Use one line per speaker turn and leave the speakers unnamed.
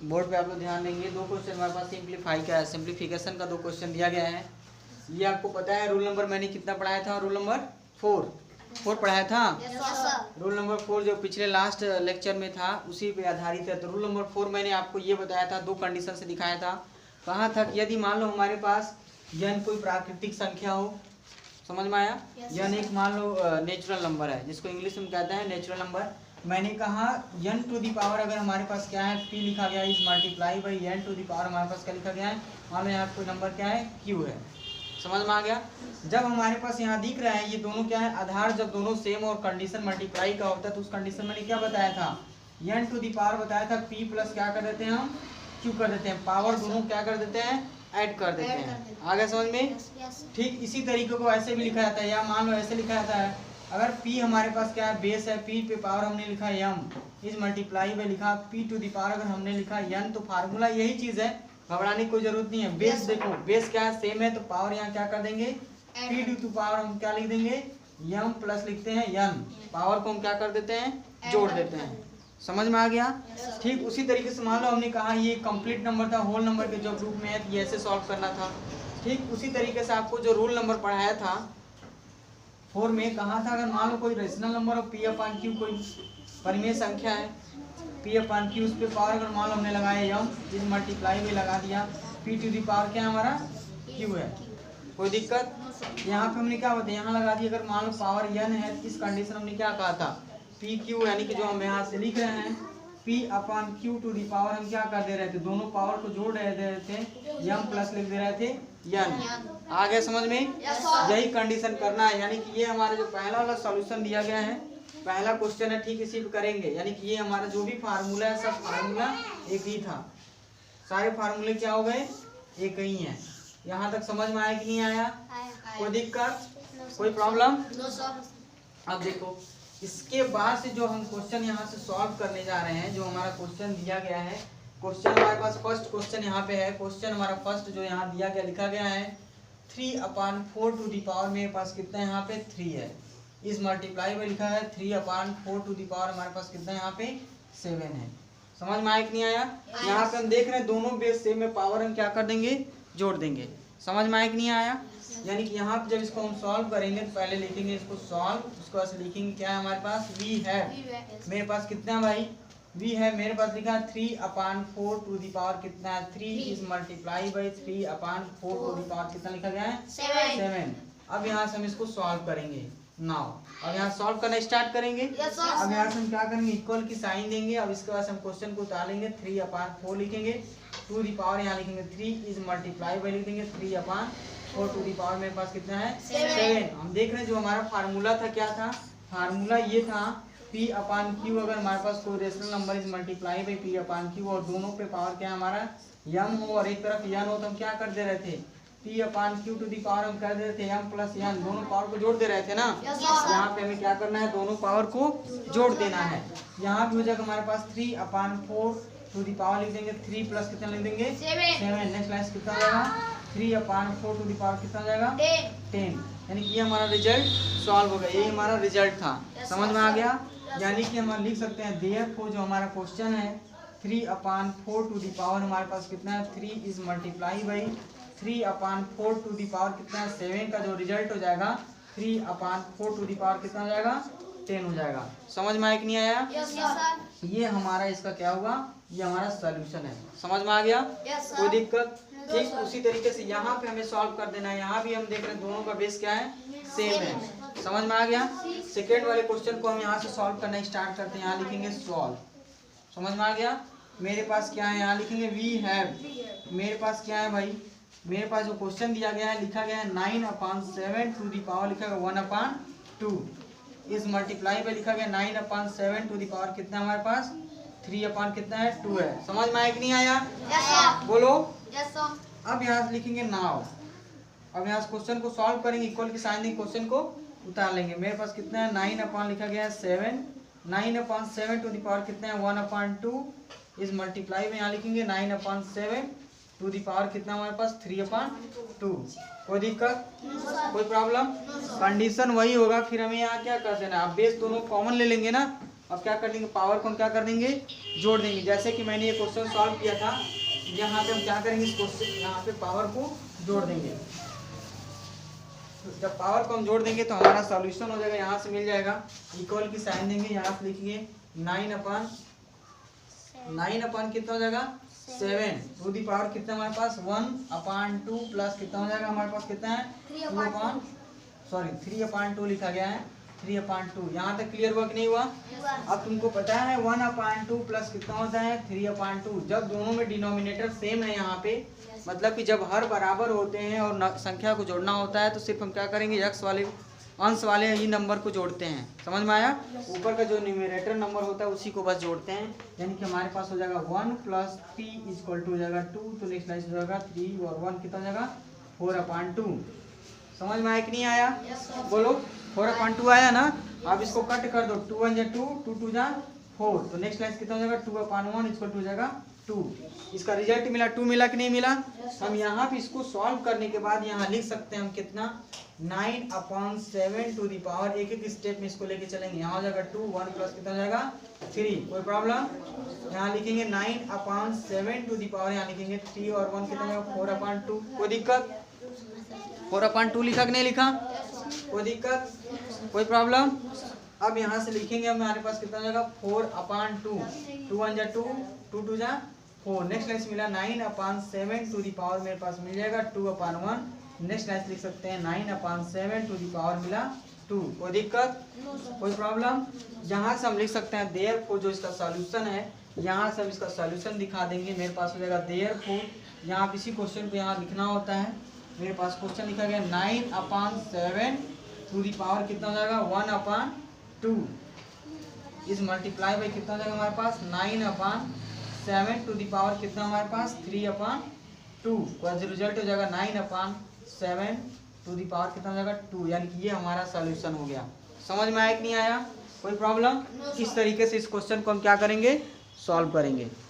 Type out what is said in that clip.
Board पे आप लोग ध्यान देंगे। दो क्वेश्चन हमारे पास सिंप्लीफाई का है, सिंप्लीफिकेशन का दो क्वेश्चन दिया गया है। ये आपको पता है रूल नंबर मैंने कितना पढ़ाया था, रूल नंबर 4 पढ़ाया था। रूल नंबर 4 जो पिछले लास्ट लेक्चर में था उसी पे आधारित है। तो रूल नंबर 4 मैंने आपको ये बताया था, दो कंडीशन से दिखाया था। कहाँ तक, यदि मान लो हमारे पास यन कोई प्राकृतिक संख्या हो, समझ में आया। यन एक मान लो नेचुरल नंबर है, जिसको इंग्लिश में कहते हैं नेचुरल नंबर। मैंने कहा n टू दी पावर अगर हमारे पास क्या है p लिखा गया है is multiply by n to the power हमारे पास क्या लिखा गया है, मान लो यहाँ कोई नंबर क्या है q है। समझ में आ गया। जब हमारे पास यहाँ दिख रहा है ये दोनों क्या है आधार, जब दोनों सेम और कंडीशन मल्टीप्लाई का होता है तो उस कंडीशन मैंने क्या बताया था, n टू दी पावर बताया था p प्लस क्या कर देते हैं हम q कर देते हैं, पावर दोनों क्या कर देते हैं ऐड कर देते हैं। आगे समझ में। ठीक इसी तरीके को ऐसे भी लिखा जाता है, या मान लो ऐसे लिखा जाता है, अगर p हमारे पास क्या है बेस है, p पे पावर हमने लिखा m इज मल्टीप्लाई में लिखा p टू दी पावर अगर हमने लिखा n, तो फार्मूला यही चीज है, घबराने की कोई जरूरत नहीं है। बेस देखो बेस क्या है सेम है, तो पावर यहाँ क्या कर देंगे p टू पावर हम क्या लिख देंगे m प्लस लिखते हैं n, पावर को हम क्या कर देते हैं जोड़ देते हैं। समझ में आ गया। ठीक उसी तरीके से मान लो हमने कहा ये कंप्लीट नंबर था, होल नंबर के जो ग्रुप में है ये ऐसे सॉल्व करना था। ठीक उसी तरीके से आपको जो रूल नंबर पढ़ाया था 4 में कहा था, अगर मान लो कोई रेशनल नंबर और p अपान q कोई परिमेय संख्या है, p अपान q उस पे पावर अगर मान लो हमने लगाया m इस मल्टीप्लाई में लगा दिया, p टू दी पावर क्या हमारा q है, कोई दिक्कत। यहाँ पे हमने क्या बताया यहाँ लगा दिया, अगर मान लो पावर n है इस कंडीशन हमने क्या कहा था पी क्यू, यानी कि जो हम यहाँ से लिख रहे हैं p upon q to the power हम क्या कर दे रहे थे दोनों पावर को जोड़ दे रहे थे m प्लस लिख दे रहे थे n। आ गया समझ में। यही कंडीशन करना है, यानी कि ये हमारा जो पहला वाला सॉल्यूशन दिया गया है पहला क्वेश्चन है, ठीक इसी पे करेंगे। यानी कि ये हमारा जो भी फार्मूला है सब फार्मूला एक ही था, सारे फार्मूले क्या हो गए एक ही हैं। यहाँ तक समझ में आया कि नहीं आया, कोई दिक्कत कोई प्रॉब्लम। अब देखो इसके बाद से जो हम क्वेश्चन यहाँ से सॉल्व करने जा रहे हैं, जो हमारा क्वेश्चन दिया गया है, क्वेश्चन हमारे पास फर्स्ट क्वेश्चन यहाँ पे है, क्वेश्चन हमारा फर्स्ट जो यहाँ दिया गया लिखा गया है 3 अपान 4 टू दी पावर मेरे पास कितना है यहाँ पे 3 है, इस मल्टीप्लाई में लिखा है 3 अपान 4 टू दी पावर हमारे पास कितना है यहाँ पे 7 है। समझ में आया कि नहीं आया। यहाँ पे हम देख रहे हैं दोनों बेस सेम में पावर हम क्या कर देंगे जोड़ देंगे। समझ में आया कि नहीं आया। यानी कि यहाँ पे जब इसको हम सॉल्व करेंगे तो पहले लिखेंगे इसको सॉल्व, उसके बाद लिखेंगे क्या है हमारे पास v है, मेरे पास कितना है भाई v है, मेरे पास लिखा है 3 अपान 4 टू दी पावर कितना है 3 is multiply by 3 upon 4 to the power कितना लिखा गया है 7। अब यहाँ से हम इसको सॉल्व करेंगे नाउ, अब यहाँ सॉल्व करना स्टार्ट करेंगे। अब यहाँ से हम क्या करेंगे इक्वल की साइन देंगे, अब इसके बाद हम क्वेश्चन को उतारेंगे 3 अपान 4 लिखेंगे टू दी पावर यहाँ लिखेंगे 3 इज मल्टीप्लाई बाई लिख देंगे 3 अपान 4 टू दी पावर मेरे पास कितना है 7। हम देख रहे हैं जो हमारा फार्मूला था क्या था, फार्मूला ये था p अपान q अगर हमारे पास कोई rational number is multiply by p upon q और दोनों पे पावर क्या हमारा m हो और एक तरफ n हो, तो हम क्या कर दे रहे थे p upon q to the power हम कर दे रहे थे m प्लस n, दोनों पावर को जोड़ दे रहे थे ना। यहाँ पे हमें क्या करना है दोनों पावर को जोड़ देना है। यहाँ पे हो जाएगा हमारे पास 3 अपान 4 टू दी पावर लिख देंगे 3 प्लस कितना लिख देंगे 7। नेक्स्ट लाइन कितना जाएगा 3 अपान 4 टू दी पावर कितना जाएगा 10। यानी कि ये हमारा रिजल्ट सॉल्व हो गया, यही हमारा रिजल्ट था। समझ में आ गया। यानी कि हम लिख सकते हैं देयरफॉर जो हमारा क्वेश्चन है 3 अपान 4 टू दी पावर हमारे पास कितना है 3 is multiply by 3 upon 4 to the power कितना है 7 का जो रिजल्ट हो जाएगा 3 अपान 4 टू दी पावर कितना हो जाएगा 10 हो जाएगा। समझ में आया कि नहीं आया। ये हमारा इसका क्या हुआ, ये हमारा सॉल्यूशन है। समझ में आ गया कोई दिक्कत। ठीक उसी तरीके से यहाँ पे हमें सॉल्व कर देना है, यहाँ भी हम देख रहे हैं दोनों का बेस क्या है सेम है। समझ में आ गया। सेकेंड वाले क्वेश्चन को हम यहाँ से सॉल्व करना स्टार्ट करते हैं, यहाँ लिखेंगे सॉल्व। समझ में आ गया। मेरे पास क्या है यहाँ लिखेंगे वी हैव, मेरे पास क्या है भाई मेरे पास जो क्वेश्चन दिया गया है लिखा गया है 9 अपान 7 टू दी पावर लिखा गया 1 अपान 2 इस मल्टीप्लाई पे लिखा गया 9 अपान 7 टू दी पावर कितना हमारे पास 3 अपान कितना है 2 है। समझ में आया कि नहीं आया बोलो। अब यहाँ से लिखेंगे नाउ, अब यहाँ क्वेश्चन को सॉल्व करेंगे इक्वल की साइन देंगे क्वेश्चन को उतार लेंगे। मेरे पास कितना है 9 अपान लिखा गया है 7, 9 अपान 7 टू दी पावर कितना है 1 अपान 2 इस मल्टीप्लाई में यहाँ लिखेंगे 9 अपान 7 टू दी पावर कितना हमारे पास 3 अपान 2। कोई दिक्कत कोई प्रॉब्लम। कंडीशन वही होगा, फिर हमें यहाँ क्या कर देना, अब बेस दोनों कॉमन ले लेंगे ना, अब क्या कर देंगे, पावर को हम क्या कर देंगे, जोड़ देंगे। जैसे कि मैंने ये क्वेश्चन सॉल्व किया था, यहाँ पे हम क्या करेंगे, इस क्वेश्चन यहाँ पे पावर को जोड़ देंगे। जब पावर को हम जोड़ देंगे तो हमारा सॉल्यूशन हो जाएगा, यहाँ से मिल जाएगा, इक्वल की साइन देंगे, यहाँ से लिखिए 9 अपन कितना हो जाएगा 7 टू दी पावर कितना हमारे पास 1/2 प्लस कितना हो जाएगा हमारे पास कितना है 3/2 लिखा गया है 3/2। यहाँ तक क्लियर हुआ कि नहीं हुआ? अब तुमको पता है 1/2 प्लस कितना होता है 3/2। जब दोनों में डिनोमिनेटर सेम है यहाँ पे, मतलब कि जब हर बराबर होते हैं और संख्या को जोड़ना होता है तो सिर्फ हम क्या करेंगे, यक्स वाले अंश वाले ही नंबर को जोड़ते हैं। समझ में आया? ऊपर का जो न्यूमरेटर नंबर होता है उसी को बस जोड़ते हैं। यानी कि हमारे पास हो जाएगा 1 प्लस 3 इक्वल टू हो जाएगा 2, तो नेक्स्ट लाइन हो जाएगा 3 और 1 कितना हो जाएगा 4/2। समझ में आया कि नहीं आया? बोलो 4/2 आया ना? अब इसको कट कर दो, 2 1 जा 2, 2 2 जा 4, तो नेक्स्ट लाइन कितना हो जाएगा 2/1 इक्वल टू हो जाएगा 2। इसका रिजल्ट मिला 2 मिला कि नहीं मिला? हम यहाँ पे इसको सॉल्व करने के बाद यहाँ लिख सकते हैं हम कितना 9/7 टू दी पावर, एक एक स्टेप में इसको लेके चलेंगे। यहाँ हो जाएगा 2, 1 प्लस कितना हो जाएगा 3, कोई प्रॉब्लम? यहाँ लिखेंगे 9/7 टू दी पावर, यहाँ लिखेंगे 3 और 1 कितना हो जाएगा 4/2, कोई दिक्कत? 4/2 लिखा कि नहीं लिखा? कोई दिक्कत, कोई प्रॉब्लम? अब यहाँ से लिखेंगे हमारे पास कितना हो जाएगा 4/2, 2 1 जा 2, 2 2 जा 4। नेक्स्ट लाइन मिला 9/7 टू दी पावर, मेरे पास मिल जाएगा 2/1। नेक्स्ट लाइन लिख सकते हैं 9/7 टू दी पावर मिला 2, कोई दिक्कत, कोई प्रॉब्लम? यहाँ से हम लिख सकते हैं देयरफॉर, जो इसका सॉल्यूशन है यहाँ से हम इसका सॉल्यूशन दिखा देंगे। मेरे पास हो जाएगा देयरफॉर, यहाँ पे इसी क्वेश्चन को यहाँ लिखना होता है। मेरे पास क्वेश्चन लिखा गया 9/7 टू दी पावर कितना हो जाएगा 1/2 इस मल्टीप्लाई बाई कितना हो जाएगा हमारे पास 9/7 टू दी पावर कितना हमारे पास 3/2, रिजल्ट हो जाएगा 9/7 टू दी पावर कितना हो जाएगा 2। यानी कि ये हमारा सॉल्यूशन हो गया। समझ में आया कि नहीं आया? कोई प्रॉब्लम? इस तरीके से इस क्वेश्चन को हम क्या करेंगे, सॉल्व करेंगे।